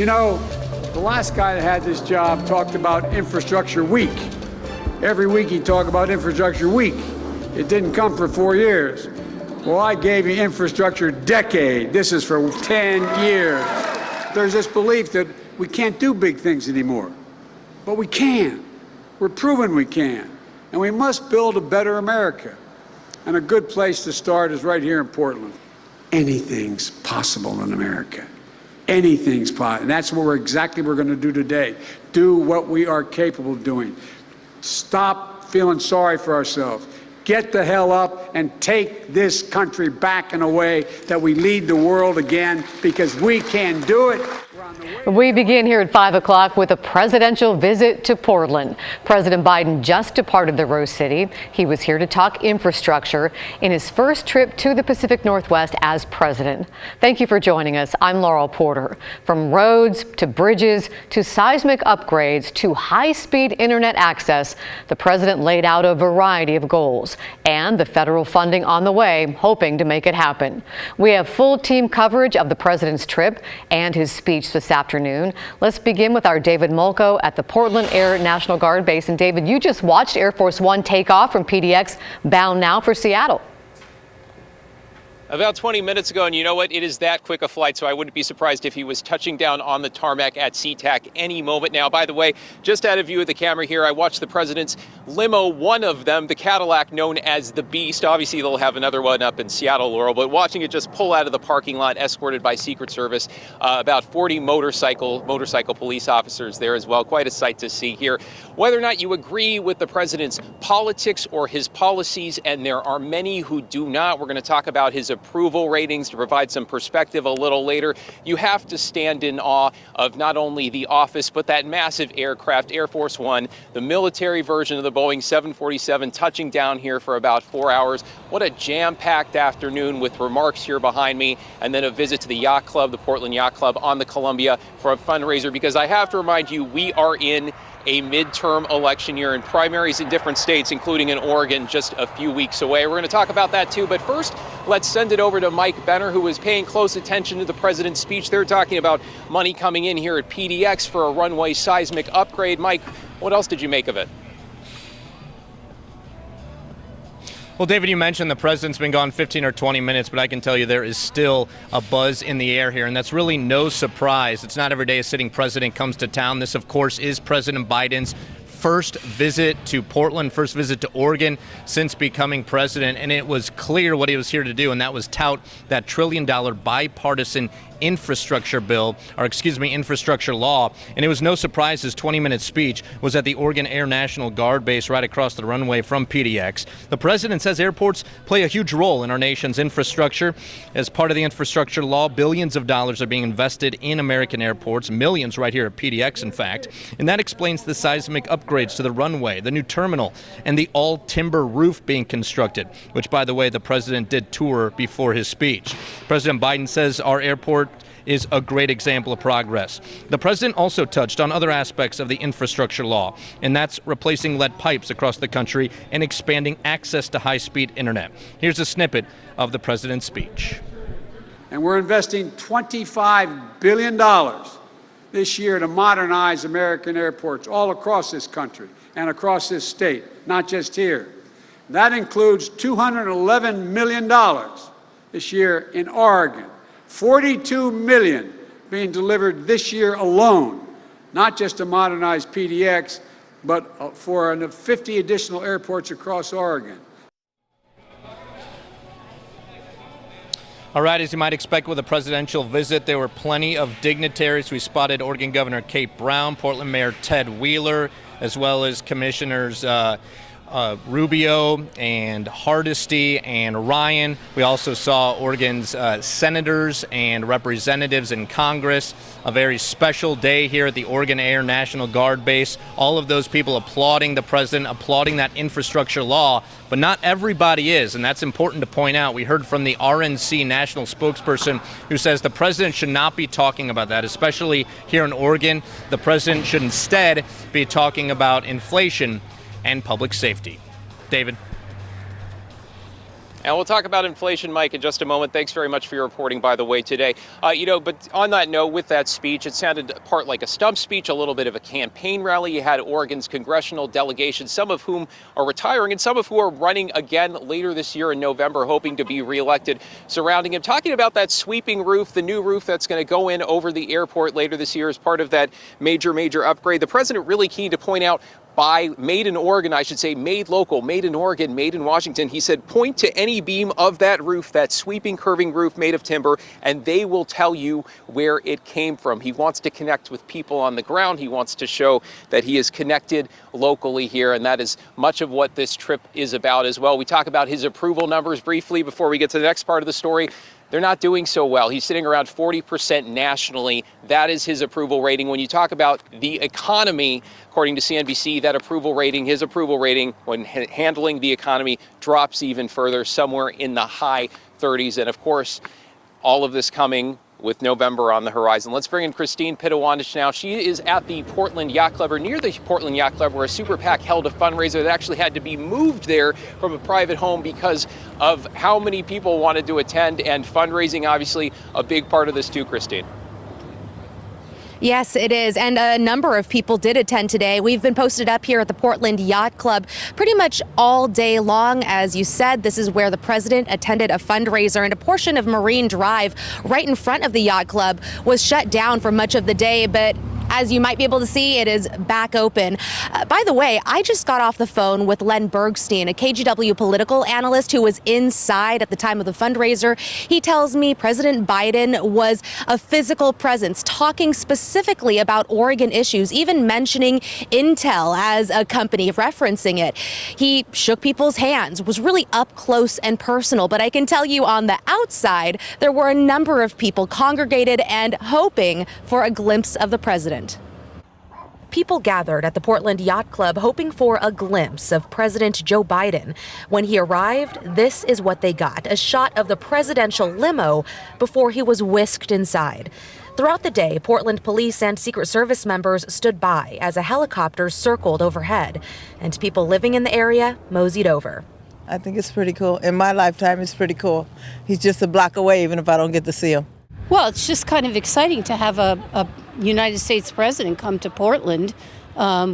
You know, the last guy that had this job talked about Infrastructure Week. Every week he'd talk about Infrastructure Week. It didn't come for 4 years. Well, I gave you Infrastructure Decade. This is for 10 years. There's this belief that we can't do big things anymore. But we can. We're proving we can. And we must build a better America. And a good place to start is right here in Portland. Anything's possible in America. Anything's possible. And that's what we're going to do today. Do what we are capable of doing. Stop feeling sorry for ourselves. Get the hell up and take this country back in a way that we lead the world again, because we can do it. We begin here at 5 o'clock with a presidential visit to Portland. President Biden just departed the Rose City. He was here to talk infrastructure in his first trip to the Pacific Northwest as president. Thank you for joining us. I'm Laurel Porter. From roads to bridges to seismic upgrades to high-speed internet access, the president laid out a variety of goals and the federal funding on the way, hoping to make it happen. We have full team coverage of the president's trip and his speech this afternoon. Let's begin with our David Molko at the Portland Air National Guard Base. And David, you just watched Air Force One take off from PDX, bound now for Seattle. About 20 minutes ago, and you know what? It is that quick a flight, so I wouldn't be surprised if he was touching down on the tarmac at SeaTac any moment now. By the way, just out of view of the camera here, I watched the president's limo, one of them, the Cadillac known as the Beast. Obviously, they'll have another one up in Seattle, Laurel, but watching it just pull out of the parking lot, escorted by Secret Service, about 40 motorcycle police officers there as well. Quite a sight to see here. Whether or not you agree with the president's politics or his policies, and there are many who do not, we're going to talk about his approval ratings to provide some perspective a little later. You have to stand in awe of not only the office, but that massive aircraft, Air Force One, the military version of the Boeing 747, touching down here for about 4 hours. What a jam-packed afternoon with remarks here behind me, and then a visit to the yacht club, the Portland Yacht Club on the Columbia, for a fundraiser, because I have to remind you, we are in a midterm election year and primaries in different states, including in Oregon, just a few weeks away. We're going to talk about that too. But first, let's send it over to Mike Benner, who was paying close attention to the president's speech. They're talking about money coming in here at PDX for a runway seismic upgrade. Mike, what else did you make of it? Well, David, you mentioned the president's been gone 15 or 20 minutes, but I can tell you there is still a buzz in the air here, and that's really no surprise. It's not every day a sitting president comes to town. This, of course, is President Biden's first visit to Portland, first visit to Oregon since becoming president, and it was clear what he was here to do, and that was tout that $1 trillion bipartisan infrastructure law. And it was no surprise his 20-minute speech was at the Oregon Air National Guard Base right across the runway from PDX. The president says airports play a huge role in our nation's infrastructure. As part of the infrastructure law, billions of dollars are being invested in American airports, millions right here at PDX, in fact. And that explains the seismic upgrades to the runway, the new terminal, and the all-timber roof being constructed, which, by the way, the president did tour before his speech. President Biden says our airport is a great example of progress. The president also touched on other aspects of the infrastructure law, and that's replacing lead pipes across the country and expanding access to high-speed internet. Here's a snippet of the president's speech. And we're investing $25 billion this year to modernize American airports all across this country and across this state, not just here. That includes $211 million this year in Oregon. $42 million being delivered this year alone, not just to modernize PDX, but for 50 additional airports across Oregon. All right, as you might expect with a presidential visit, there were plenty of dignitaries. We spotted Oregon Governor Kate Brown, Portland Mayor Ted Wheeler, as well as Commissioners Rubio and Hardesty and Ryan. We also saw Oregon's senators and representatives in Congress. A very special day here at the Oregon Air National Guard Base. All of those people applauding the president, applauding that infrastructure law, but not everybody is, and that's important to point out. We heard from the RNC national spokesperson who says the president should not be talking about that, especially here in Oregon. The president should instead be talking about inflation and public safety. David. And we'll talk about inflation, Mike, in just a moment. Thanks very much for your reporting, by the way, today. But on that note, with that speech, it sounded part like a stump speech, a little bit of a campaign rally. You had Oregon's congressional delegation, some of whom are retiring and some of who are running again later this year in November, hoping to be reelected, surrounding him, talking about that sweeping roof, the new roof that's going to go in over the airport later this year as part of that major upgrade. The president really keen to point out made in Oregon, I should say, made local, made in Oregon, made in Washington. He said, point to any beam of that roof, that sweeping, curving roof made of timber, and they will tell you where it came from. He wants to connect with people on the ground. He wants to show that he is connected locally here, and that is much of what this trip is about as well. We talk about his approval numbers briefly before we get to the next part of the story. They're not doing so well. He's sitting around 40% nationally. That is his approval rating. When you talk about the economy, according to CNBC, that approval rating, his approval rating when handling the economy drops even further, somewhere in the high 30s. And of course, all of this coming with November on the horizon. Let's bring in Christine Pitawandich now. She is at the Portland Yacht Club, or near the Portland Yacht Club, where a super PAC held a fundraiser that actually had to be moved there from a private home because of how many people wanted to attend, and fundraising obviously a big part of this too, Christine. Yes, it is. And a number of people did attend today. We've been posted up here at the Portland Yacht Club pretty much all day long. As you said, this is where the president attended a fundraiser, and a portion of Marine Drive right in front of the Yacht Club was shut down for much of the day. But as you might be able to see, it is back open. By the way, I just got off the phone with Len Bergstein, a KGW political analyst who was inside at the time of the fundraiser. He tells me President Biden was a physical presence, talking specifically about Oregon issues, even mentioning Intel as a company, referencing it. He shook people's hands, was really up close and personal. But I can tell you on the outside, there were a number of people congregated and hoping for a glimpse of the president. People gathered at the Portland Yacht Club hoping for a glimpse of President Joe Biden. When he arrived, this is what they got: a shot of the presidential limo before he was whisked inside. Throughout the day, Portland police and Secret Service members stood by as a helicopter circled overhead, and people living in the area moseyed over. I think it's pretty cool. In my lifetime, it's pretty cool. He's just a block away, even if I don't get to see him. Well, it's just kind of exciting to have a United States president come to Portland.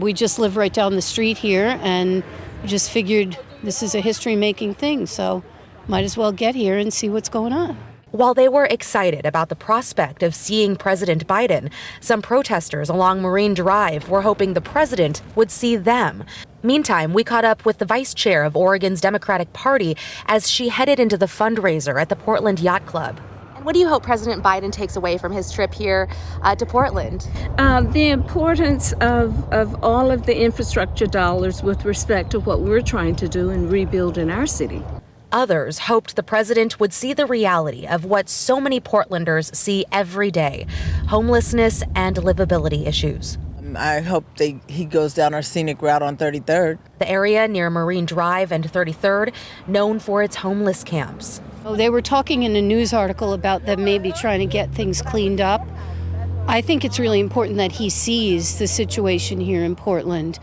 We just live right down the street here, and we just figured this is a history-making thing, so might as well get here and see what's going on. While they were excited about the prospect of seeing President Biden, some protesters along Marine Drive were hoping the president would see them. Meantime, we caught up with the vice chair of Oregon's Democratic Party as she headed into the fundraiser at the Portland Yacht Club. What do you hope President Biden takes away from his trip here to Portland? The importance of all of the infrastructure dollars with respect to what we're trying to do and rebuild in our city. Others hoped the president would see the reality of what so many Portlanders see every day: homelessness and livability issues. I hope he goes down our scenic route on 33rd. The area near Marine Drive and 33rd, known for its homeless camps. They were talking in a news article about them maybe trying to get things cleaned up. I think it's really important that he sees the situation here in Portland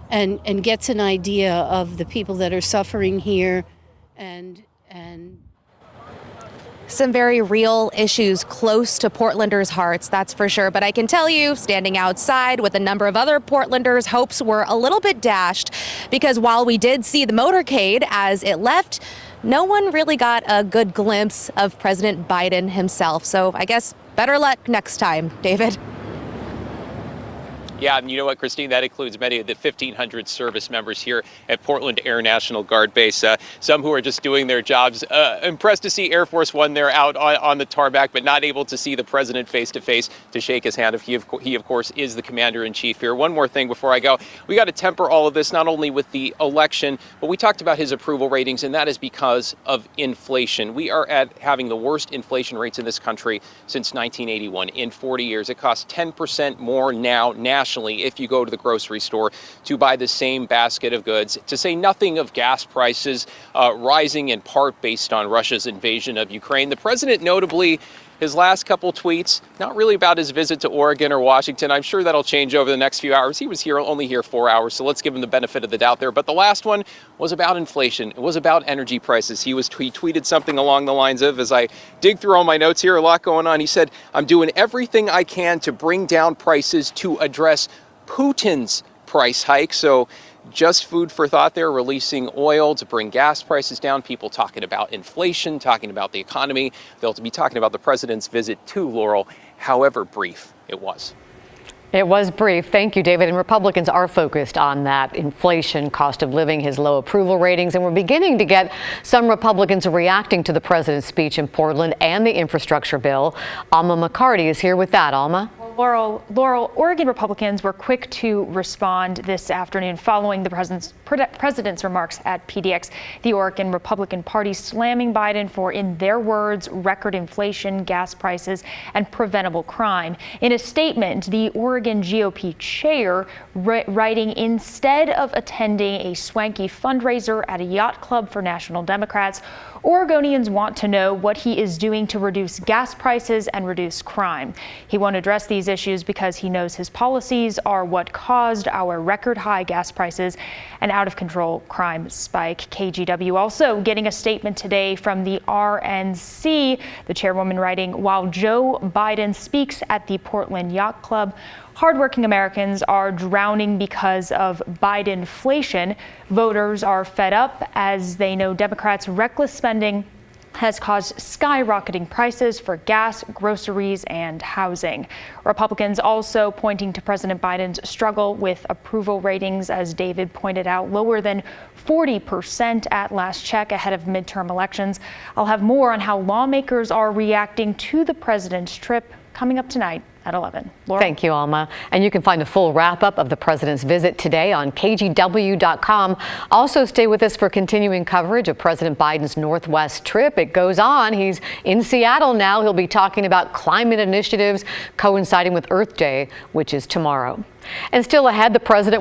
and gets an idea of the people that are suffering here and some very real issues close to Portlanders' hearts, that's for sure. But I can tell you, standing outside with a number of other Portlanders, hopes were a little bit dashed, because while we did see the motorcade as it left, no one really got a good glimpse of President Biden himself. So I guess better luck next time, David. Yeah, and you know what, Christine, that includes many of the 1,500 service members here at Portland Air National Guard Base, some who are just doing their jobs. Impressed to see Air Force One there out on the tarmac, but not able to see the president face-to-face to shake his hand. He, of course, is the commander-in-chief here. One more thing before I go. We got to temper all of this, not only with the election, but we talked about his approval ratings, and that is because of inflation. We are at having the worst inflation rates in this country since 1981. In 40 years, it costs 10% more now nationally if you go to the grocery store to buy the same basket of goods, to say nothing of gas prices rising in part based on Russia's invasion of Ukraine. The president notably his last couple tweets, not really about his visit to Oregon or Washington. I'm sure that'll change over the next few hours. He was only here 4 hours, so let's give him the benefit of the doubt there. But the last one was about inflation. It was about energy prices. He tweeted something along the lines of, as I dig through all my notes here, a lot going on. He said, "I'm doing everything I can to bring down prices to address Putin's price hike." So just food for thought there, releasing oil to bring gas prices down. People talking about inflation, talking about the economy. They'll be talking about the president's visit to Laurel, however brief it was. It was brief. Thank you, David. And Republicans are focused on that inflation, cost of living, his low approval ratings. And we're beginning to get some Republicans reacting to the president's speech in Portland and the infrastructure bill. Alma McCarty is here with that. Alma. Laurel, Oregon Republicans were quick to respond this afternoon following the president's remarks at PDX. The Oregon Republican Party slamming Biden for, in their words, record inflation, gas prices, and preventable crime. In a statement, the Oregon GOP chair writing, "Instead of attending a swanky fundraiser at a yacht club for national Democrats, Oregonians want to know what he is doing to reduce gas prices and reduce crime. He won't address these issues because he knows his policies are what caused our record high gas prices and out of control crime spike." KGW also getting a statement today from the RNC, the chairwoman writing, "While Joe Biden speaks at the Portland Yacht Club, hardworking Americans are drowning because of Bidenflation. Voters are fed up as they know Democrats' reckless spending has caused skyrocketing prices for gas, groceries, and housing." Republicans also pointing to President Biden's struggle with approval ratings, as David pointed out, lower than 40% at last check ahead of midterm elections. I'll have more on how lawmakers are reacting to the president's trip coming up tonight at 11. Laura? Thank you, Alma. And you can find a full wrap-up of the president's visit today on KGW.com. Also, stay with us for continuing coverage of President Biden's Northwest trip. It goes on. He's in Seattle now. He'll be talking about climate initiatives coinciding with Earth Day, which is tomorrow. And still ahead, the president